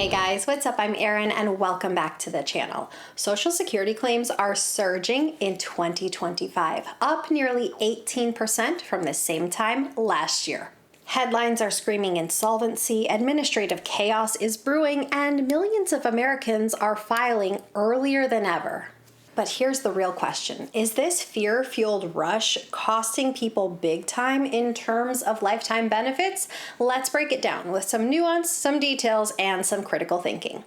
Hey guys, what's up? I'm Erin and welcome back to the channel. Social Security claims are surging in 2025, up nearly 18% from the same time last year. Headlines are screaming insolvency, administrative chaos is brewing, and millions of Americans are filing earlier than ever. But here's the real question. Is this fear-fueled rush costing people big time in terms of lifetime benefits? Let's break it down with some nuance, some details, and some critical thinking.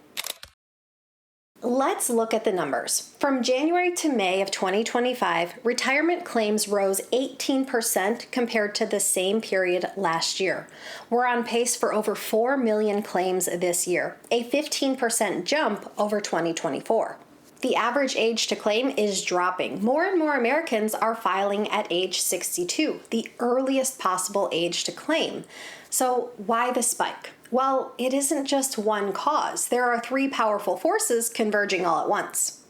Let's look at the numbers. From January to May of 2025, retirement claims rose 18% compared to the same period last year. We're on pace for over 4 million claims this year, a 15% jump over 2024. The average age to claim is dropping. More and more Americans are filing at age 62, the earliest possible age to claim. So why the spike? Well, it isn't just one cause. There are three powerful forces converging all at once.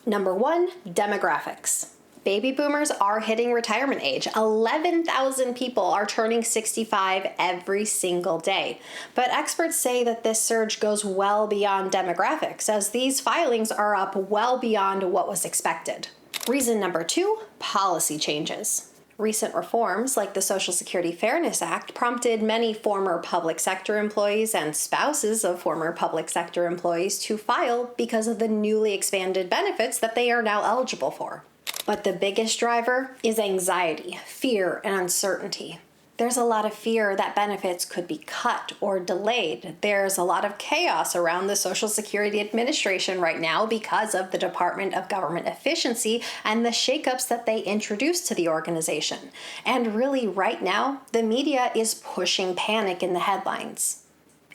Number one, demographics. Baby boomers are hitting retirement age. 11,000 people are turning 65 every single day. But experts say that this surge goes well beyond demographics, as these filings are up well beyond what was expected. Reason number two, policy changes. Recent reforms, like the Social Security Fairness Act, prompted many former public sector employees and spouses of former public sector employees to file because of the newly expanded benefits that they are now eligible for. But the biggest driver is anxiety, fear, and uncertainty. There's a lot of fear that benefits could be cut or delayed. There's a lot of chaos around the Social Security Administration right now because of the Department of Government Efficiency and the shakeups that they introduced to the organization. And really, right now, the media is pushing panic in the headlines.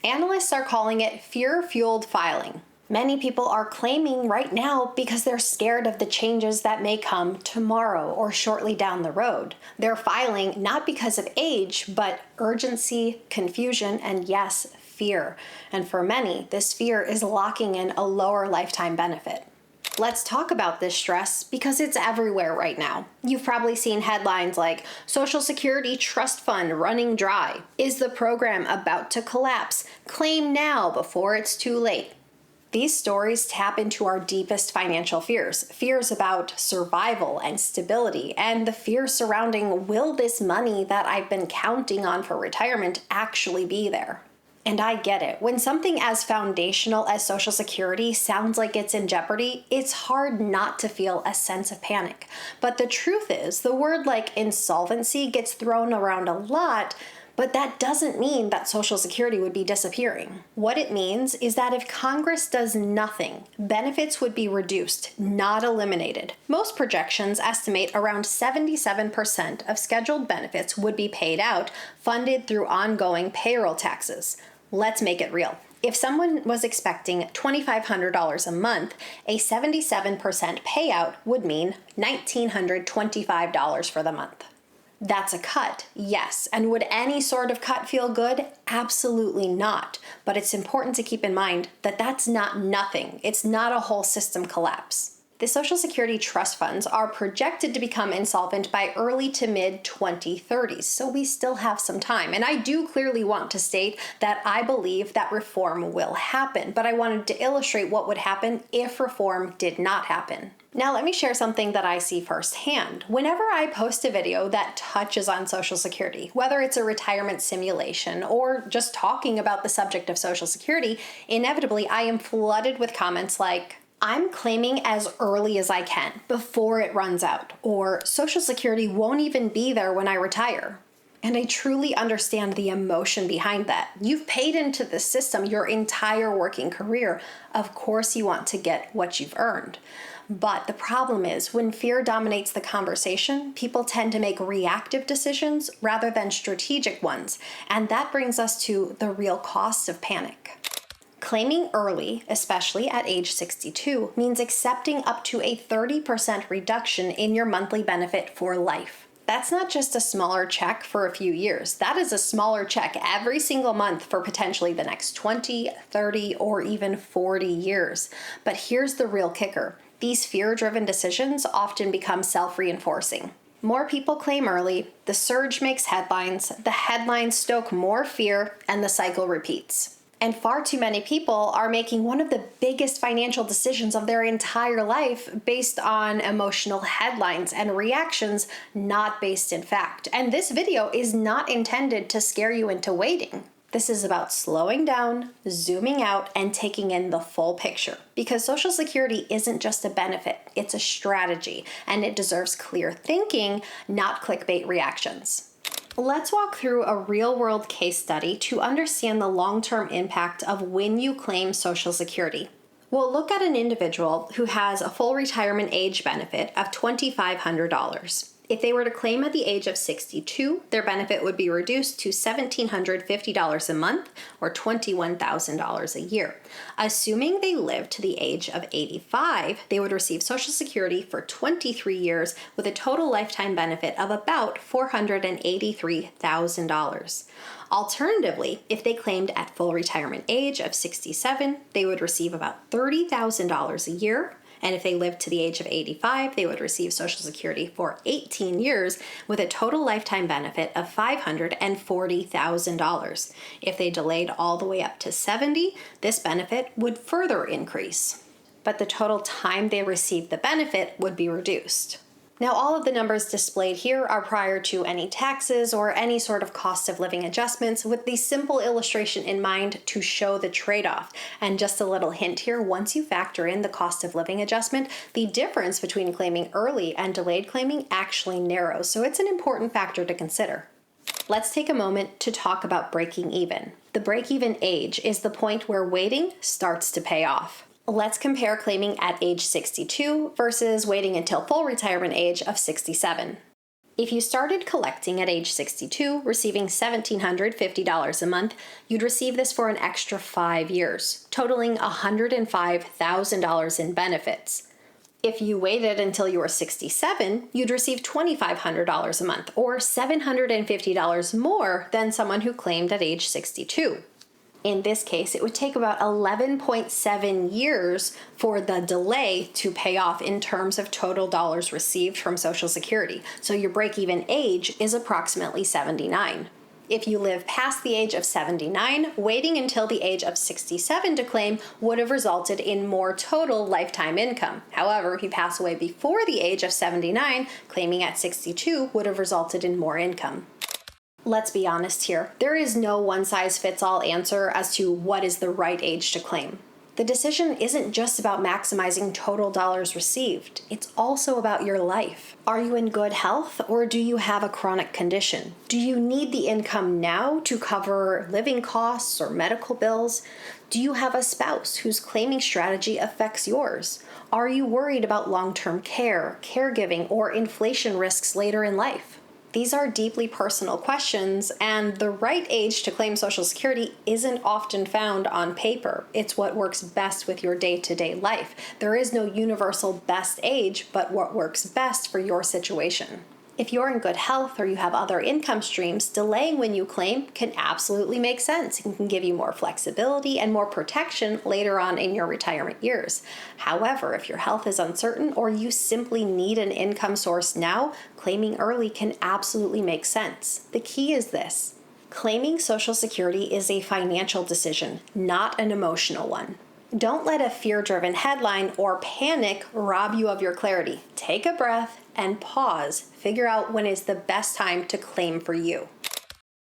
Analysts are calling it fear-fueled filing. Many people are claiming right now because they're scared of the changes that may come tomorrow or shortly down the road. They're filing not because of age, but urgency, confusion, and yes, fear. And for many, this fear is locking in a lower lifetime benefit. Let's talk about this stress because it's everywhere right now. You've probably seen headlines like, Social Security Trust Fund running dry. Is the program about to collapse? Claim now before it's too late. These stories tap into our deepest financial fears about survival and stability, and the fear surrounding, will this money that I've been counting on for retirement actually be there? And I get it. When something as foundational as Social Security sounds like it's in jeopardy, it's hard not to feel a sense of panic. But the truth is, the word like insolvency gets thrown around a lot, but that doesn't mean that Social Security would be disappearing. What it means is that if Congress does nothing, benefits would be reduced, not eliminated. Most projections estimate around 77% of scheduled benefits would be paid out, funded through ongoing payroll taxes. Let's make it real. If someone was expecting $2,500 a month, a 77% payout would mean $1,925 for the month. That's a cut, yes. And would any sort of cut feel good? Absolutely not. But it's important to keep in mind that that's not nothing. It's not a whole system collapse. The Social Security trust funds are projected to become insolvent by early to mid 2030s, so we still have some time. And I do clearly want to state that I believe that reform will happen, but I wanted to illustrate what would happen if reform did not happen. Now let me share something that I see firsthand. Whenever I post a video that touches on Social Security, whether it's a retirement simulation or just talking about the subject of Social Security, inevitably I am flooded with comments like, I'm claiming as early as I can before it runs out, or Social Security won't even be there when I retire. And I truly understand the emotion behind that. You've paid into the system your entire working career. Of course you want to get what you've earned. But the problem is, when fear dominates the conversation, people tend to make reactive decisions rather than strategic ones. And that brings us to the real costs of panic. Claiming early, especially at age 62, means accepting up to a 30% reduction in your monthly benefit for life. That's not just a smaller check for a few years. That is a smaller check every single month for potentially the next 20, 30, or even 40 years. But here's the real kicker. These fear-driven decisions often become self-reinforcing. More people claim early, the surge makes headlines, the headlines stoke more fear, and the cycle repeats. And far too many people are making one of the biggest financial decisions of their entire life based on emotional headlines and reactions, not based in fact. And this video is not intended to scare you into waiting. This is about slowing down, zooming out, and taking in the full picture. Because Social Security isn't just a benefit, it's a strategy, and it deserves clear thinking, not clickbait reactions. Let's walk through a real-world case study to understand the long-term impact of when you claim Social Security. We'll look at an individual who has a full retirement age benefit of $2,500. If they were to claim at the age of 62, their benefit would be reduced to $1,750 a month or $21,000 a year. Assuming they lived to the age of 85, they would receive Social Security for 23 years with a total lifetime benefit of about $483,000. Alternatively, if they claimed at full retirement age of 67, they would receive about $30,000 a year. And if they lived to the age of 85, they would receive Social Security for 18 years with a total lifetime benefit of $540,000. If they delayed all the way up to 70, this benefit would further increase. But the total time they received the benefit would be reduced. Now, all of the numbers displayed here are prior to any taxes or any sort of cost of living adjustments, with the simple illustration in mind to show the trade-off. And just a little hint here, once you factor in the cost of living adjustment, the difference between claiming early and delayed claiming actually narrows, so it's an important factor to consider. Let's take a moment to talk about breaking even. The break-even age is the point where waiting starts to pay off. Let's compare claiming at age 62 versus waiting until full retirement age of 67. If you started collecting at age 62, receiving $1,750 a month, you'd receive this for an extra 5 years, totaling $105,000 in benefits. If you waited until you were 67, you'd receive $2,500 a month, or $750 more than someone who claimed at age 62. In this case, it would take about 11.7 years for the delay to pay off in terms of total dollars received from Social Security. So your break-even age is approximately 79. If you live past the age of 79, waiting until the age of 67 to claim would have resulted in more total lifetime income. However, if you pass away before the age of 79, claiming at 62 would have resulted in more income. Let's be honest here. There is no one-size-fits-all answer as to what is the right age to claim. The decision isn't just about maximizing total dollars received. It's also about your life. Are you in good health, or do you have a chronic condition? Do you need the income now to cover living costs or medical bills? Do you have a spouse whose claiming strategy affects yours? Are you worried about long-term care, caregiving, or inflation risks later in life? These are deeply personal questions, and the right age to claim Social Security isn't often found on paper. It's what works best with your day-to-day life. There is no universal best age, but what works best for your situation. If you're in good health or you have other income streams, delaying when you claim can absolutely make sense. It can give you more flexibility and more protection later on in your retirement years. However, if your health is uncertain or you simply need an income source now, claiming early can absolutely make sense. The key is this: claiming Social Security is a financial decision, not an emotional one. Don't let a fear-driven headline or panic rob you of your clarity. Take a breath and pause. Figure out when is the best time to claim for you.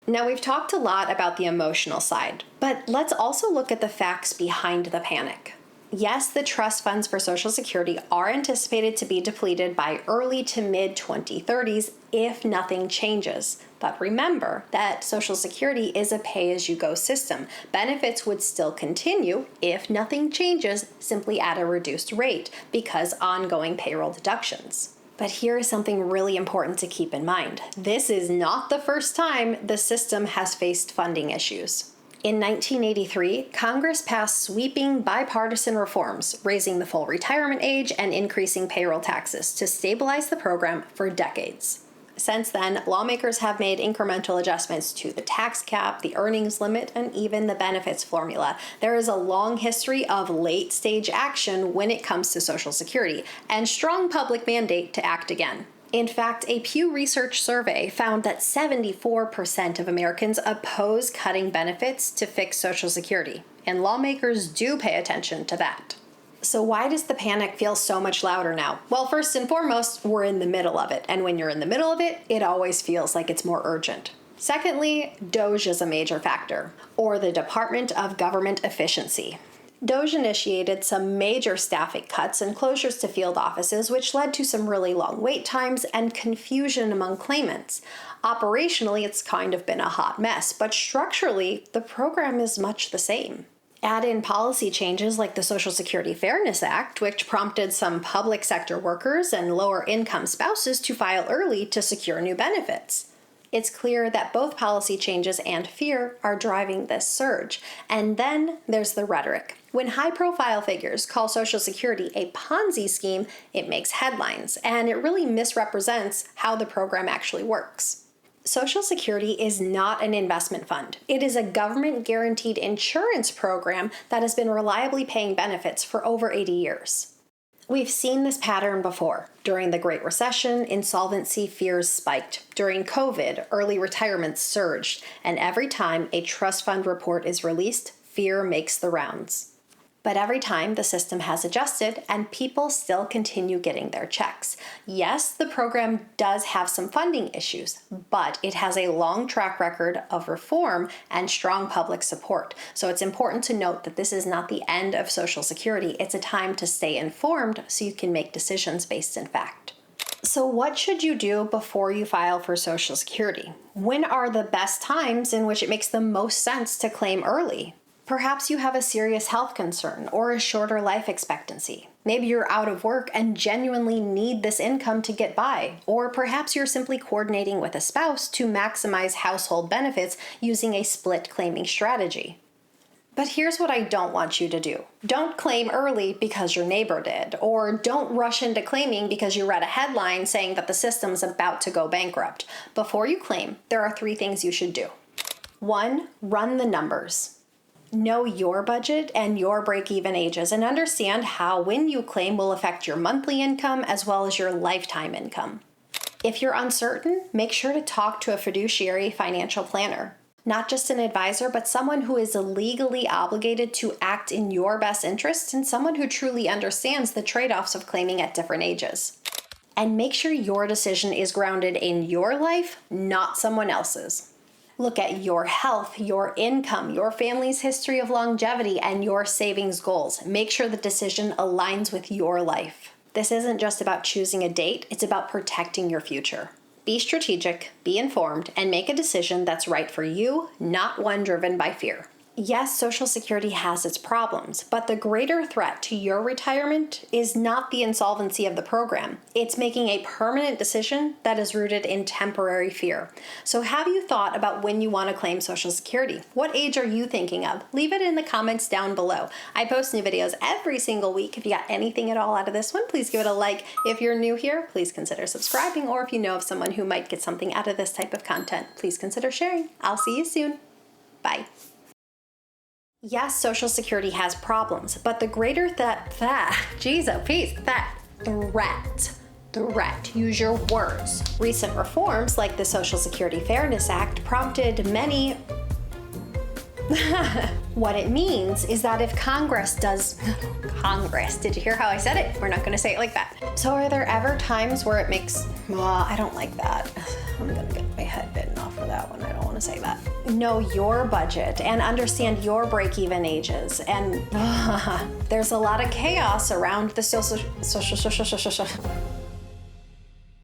Now, we've talked a lot about the emotional side, but let's also look at the facts behind the panic. Yes, the trust funds for Social Security are anticipated to be depleted by early to mid-2030s if nothing changes. But remember that Social Security is a pay-as-you-go system. Benefits would still continue if nothing changes, simply at a reduced rate because ongoing payroll deductions. But here is something really important to keep in mind. This is not the first time the system has faced funding issues. In 1983, Congress passed sweeping bipartisan reforms, raising the full retirement age and increasing payroll taxes to stabilize the program for decades. Since then, lawmakers have made incremental adjustments to the tax cap, the earnings limit, and even the benefits formula. There is a long history of late-stage action when it comes to Social Security, and strong public mandate to act again. In fact, a Pew Research survey found that 74% of Americans oppose cutting benefits to fix Social Security, and lawmakers do pay attention to that. So why does the panic feel so much louder now? Well, first and foremost, we're in the middle of it, and when you're in the middle of it, it always feels like it's more urgent. Secondly, DOGE is a major factor, or the Department of Government Efficiency. DOGE initiated some major staffing cuts and closures to field offices, which led to some really long wait times and confusion among claimants. Operationally, it's kind of been a hot mess, but structurally, the program is much the same. Add in policy changes like the Social Security Fairness Act, which prompted some public sector workers and lower income spouses to file early to secure new benefits. It's clear that both policy changes and fear are driving this surge. And then there's the rhetoric. When high-profile figures call Social Security a Ponzi scheme, it makes headlines, and it really misrepresents how the program actually works. Social Security is not an investment fund. It is a government-guaranteed insurance program that has been reliably paying benefits for over 80 years. We've seen this pattern before. During the Great Recession, insolvency fears spiked. During COVID, early retirements surged. And every time a trust fund report is released, fear makes the rounds. But every time the system has adjusted and people still continue getting their checks. Yes, the program does have some funding issues, but it has a long track record of reform and strong public support. So it's important to note that this is not the end of Social Security. It's a time to stay informed so you can make decisions based in fact. So what should you do before you file for Social Security? When are the best times in which it makes the most sense to claim early? Perhaps you have a serious health concern or a shorter life expectancy. Maybe you're out of work and genuinely need this income to get by. Or perhaps you're simply coordinating with a spouse to maximize household benefits using a split claiming strategy. But here's what I don't want you to do. Don't claim early because your neighbor did, or don't rush into claiming because you read a headline saying that the system's about to go bankrupt. Before you claim, there are 3 things you should do. 1, run the numbers. Know your budget and your break-even ages and understand how when you claim will affect your monthly income as well as your lifetime income. If you're uncertain, make sure to talk to a fiduciary financial planner. Not just an advisor, but someone who is legally obligated to act in your best interests and someone who truly understands the trade-offs of claiming at different ages. And make sure your decision is grounded in your life, not someone else's. Look at your health, your income, your family's history of longevity, and your savings goals. Make sure the decision aligns with your life. This isn't just about choosing a date, it's about protecting your future. Be strategic, be informed, and make a decision that's right for you, not one driven by fear. Yes, Social Security has its problems, but the greater threat to your retirement is not the insolvency of the program. It's making a permanent decision that is rooted in temporary fear. So have you thought about when you want to claim Social Security? What age are you thinking of? Leave it in the comments down below. I post new videos every single week. If you got anything at all out of this one, please give it a like. If you're new here, please consider subscribing, or if you know of someone who might get something out of this type of content, please consider sharing. I'll see you soon. Bye. Yes, Social Security has problems, but the greater threat, use your words. Recent reforms like the Social Security Fairness Act prompted many. What it means is that if Congress, did you hear how I said it? We're not gonna say it like that. So are there ever times where it makes, I don't like that. I'm gonna get my head bitten off for that one. I don't wanna say that. Know your budget and understand your break-even ages. And there's a lot of chaos around the social